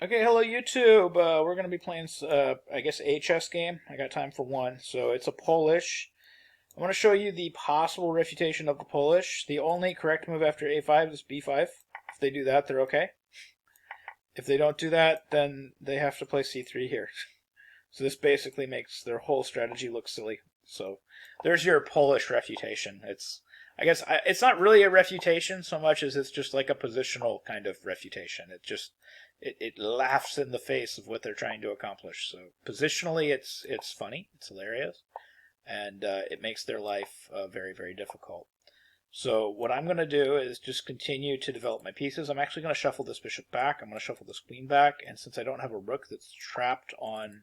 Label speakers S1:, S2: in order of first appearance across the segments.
S1: Okay, hello YouTube. We're going to be playing, I guess, a chess game. I got time for one. So it's a Polish. I want to show you the possible refutation of the Polish. The only correct move after a5 is b5. If they do that, they're okay. If they don't do that, then they have to play c3 here. So this basically makes their whole strategy look silly. So there's your Polish refutation. I guess, it's not really a refutation so much as it's just like a positional kind of refutation. It laughs in the face of what they're trying to accomplish. So positionally, it's funny, it's hilarious, and it makes their life very, very difficult. So what I'm going to do is just continue to develop my pieces. I'm actually going to shuffle this bishop back. I'm going to shuffle this queen back, and since I don't have a rook that's trapped on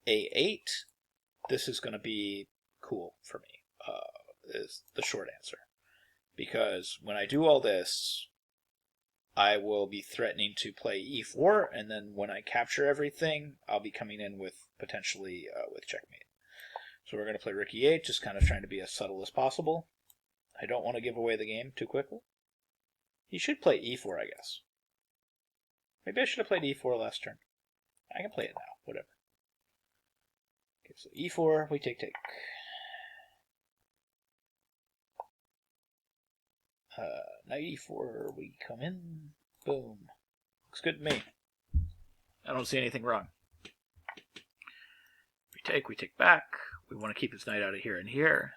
S1: a8, this is going to be cool for me, is the short answer. Because when I do all this, I will be threatening to play e4, and then when I capture everything, I'll be coming in with potentially with checkmate. So we're going to play rook e8, just kind of trying to be as subtle as possible. I don't want to give away the game too quickly. He should play e4, I guess. Maybe I should have played e4 last turn. I can play it now, whatever. Okay, so e4, we take. Now e4, we come in. Boom. Looks good to me. I don't see anything wrong. We take back. We want to keep his knight out of here and here.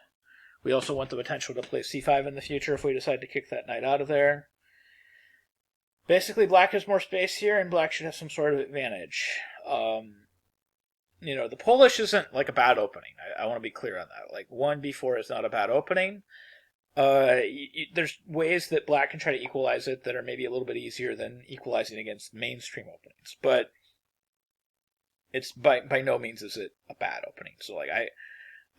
S1: We also want the potential to play c5 in the future if we decide to kick that knight out of there. Basically, black has more space here, and black should have some sort of advantage. The Polish isn't like a bad opening. I want to be clear on that. Like 1b4 is not a bad opening. There's ways that black can try to equalize it that are maybe a little bit easier than equalizing against mainstream openings, but it's by no means is it a bad opening. So like I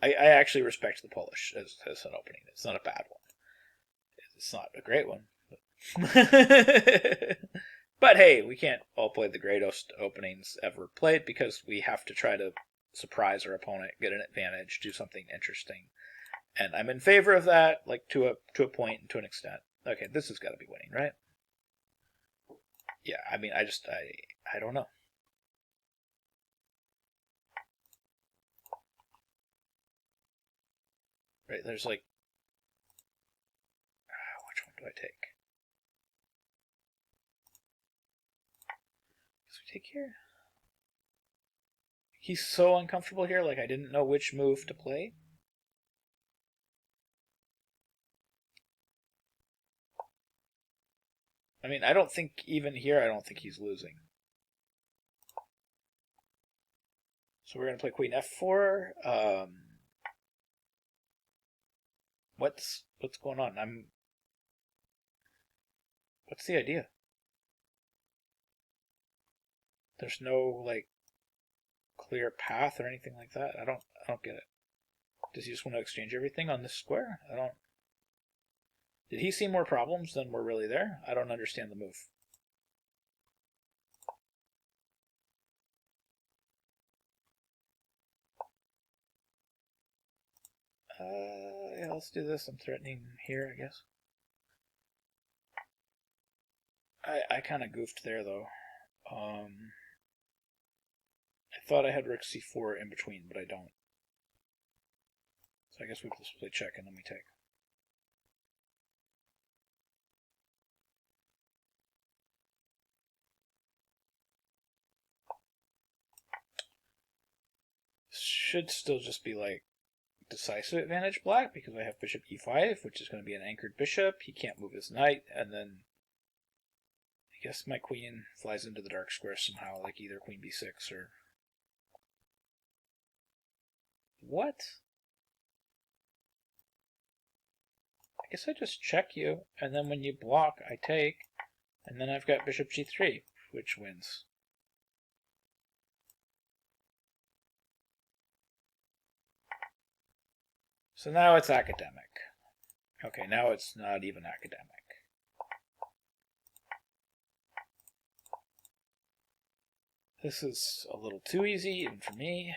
S1: actually respect the Polish as an opening. It's not a bad one. It's not a great one. But hey, we can't all play the greatest openings ever played because we have to try to surprise our opponent, get an advantage, do something interesting. And I'm in favor of that, like to a point and to an extent. Okay, this has got to be winning, right? Yeah, I mean, I don't know. Right, there's like, which one do I take? Guess we take here. He's so uncomfortable here, like I didn't know which move to play. I mean, I don't think even here, I don't think he's losing. So we're going to play queen f4. What's going on? What's the idea? There's no like clear path or anything like that. I don't get it. Does he just want to exchange everything on this square? Did he see more problems than were really there? I don't understand the move. Yeah, let's do this. I'm threatening here, I guess. I kind of goofed there, though. I thought I had rook c4 in between, but I don't. So I guess we just play check and then we take. Should still just be like decisive advantage black because I have bishop e5, which is going to be an anchored bishop. He can't move his knight, and then I guess my queen flies into the dark square somehow, like either queen b6 or... What? I guess I just check you, and then when you block, I take, and then I've got bishop g3, which wins. So now it's academic. Okay, now it's not even academic. This is a little too easy, even for me.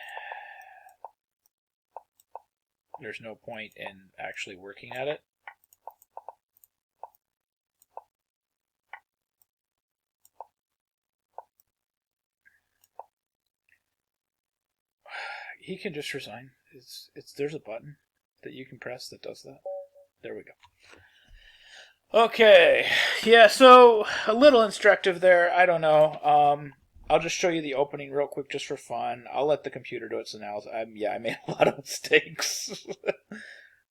S1: There's no point in actually working at it. he can just resign. There's a button that you can press that does that. There we go. Okay, yeah, so a little instructive there. I don't know. I'll just show you the opening real quick just for fun. I'll let the computer do its analysis. I made a lot of mistakes.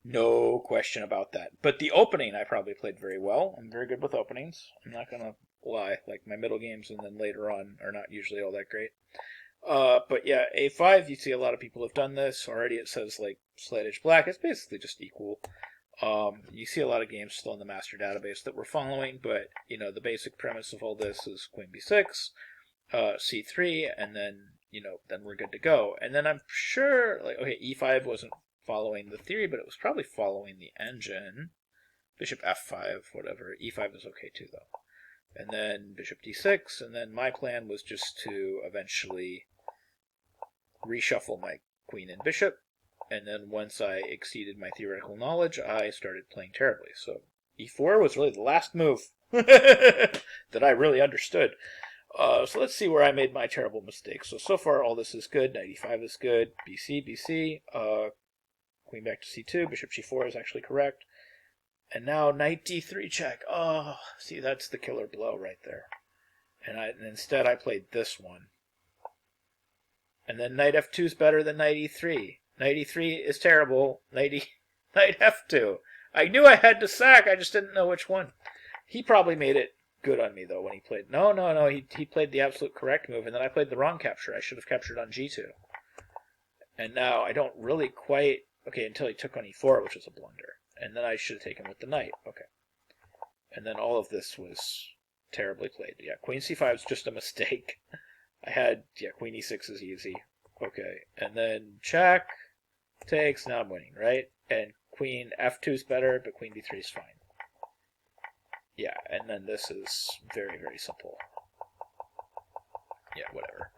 S1: No question about that. But the opening I probably played very well. I'm very good with openings. I'm not going to lie. Like my middle games and then later on are not usually all that great. But yeah, A5, you see a lot of people have done this. Already it says like Slate Edge Black. It's basically just equal. You see a lot of games still in the master database that we're following, but the basic premise of all this is Queen B6, C3, and then then we're good to go. And then I'm sure okay, E5 wasn't following the theory, but it was probably following the engine. Bishop F5, whatever. E5 is okay too though. And then Bishop D6, and then my plan was just to eventually reshuffle my queen and bishop. And then once I exceeded my theoretical knowledge, I started playing terribly. So E4 was really the last move that I really understood. So let's see where I made my terrible mistakes. So far all this is good. Knight E5 is good. BC, BC. Queen back to C2. Bishop G4 is actually correct. And now Knight D3 check. Oh, see, that's the killer blow right there. And instead I played this one. And then Knight F2 is better than Knight E3. Knight E3 is terrible. Knight F2. I knew I had to sack. I just didn't know which one. He probably made it good on me, though, when he played. No. He played the absolute correct move, and then I played the wrong capture. I should have captured on G2. And now I don't really quite... Okay, until he took on E4, which was a blunder. And then I should have taken with the knight. Okay. And then all of this was terribly played. Yeah, Queen C5 is just a mistake. I had... Yeah, Queen E6 is easy. Okay. And then check... Takes, now I'm winning, right? And Queen F2 is better, but Queen D3 is fine. Yeah, and then this is very, very simple. Yeah, whatever.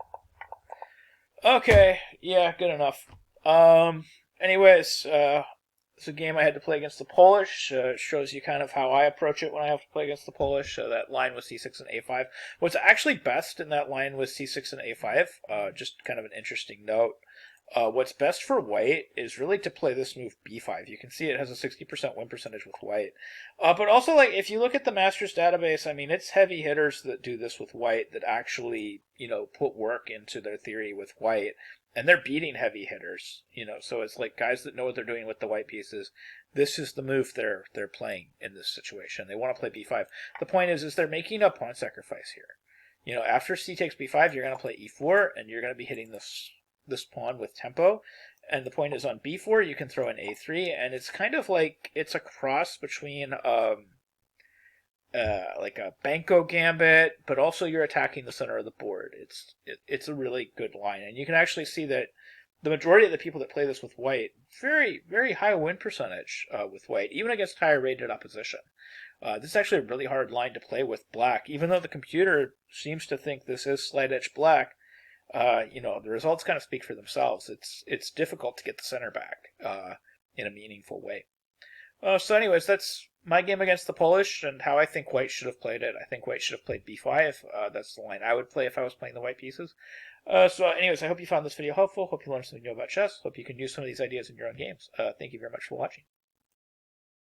S1: Okay, yeah, good enough. Anyways, it's a game I had to play against the Polish. Shows you kind of how I approach it when I have to play against the Polish. That line was C6 and A5. What's actually best in that line was C6 and A5. Just kind of an interesting note. What's best for white is really to play this move B5. You can see it has a 60% win percentage with white. But also, like, if you look at the Masters database, I mean, it's heavy hitters that do this with white that actually, put work into their theory with white. And they're beating heavy hitters, so it's like guys that know what they're doing with the white pieces. This is the move they're playing in this situation. They want to play B5. The point is they're making a pawn sacrifice here. After C takes B5, you're going to play E4, and you're going to be hitting this pawn with tempo. And the point is on B4, you can throw in A3, and it's kind of like it's a cross between like a Banco gambit, but also you're attacking the center of the board. It's a really good line, and you can actually see that the majority of the people that play this with white, very, very high win percentage with white, even against higher rated opposition. This is actually a really hard line to play with black, even though the computer seems to think this is slight edge black. The results kind of speak for themselves. It's difficult to get the center back in a meaningful way. So anyways, that's my game against the Polish and how I think white should have played it. I think white should have played B5. That's the line I would play if I was playing the white pieces. So anyways, I hope you found this video helpful. Hope you learned something new about chess. Hope you can use some of these ideas in your own games. Thank you very much for watching.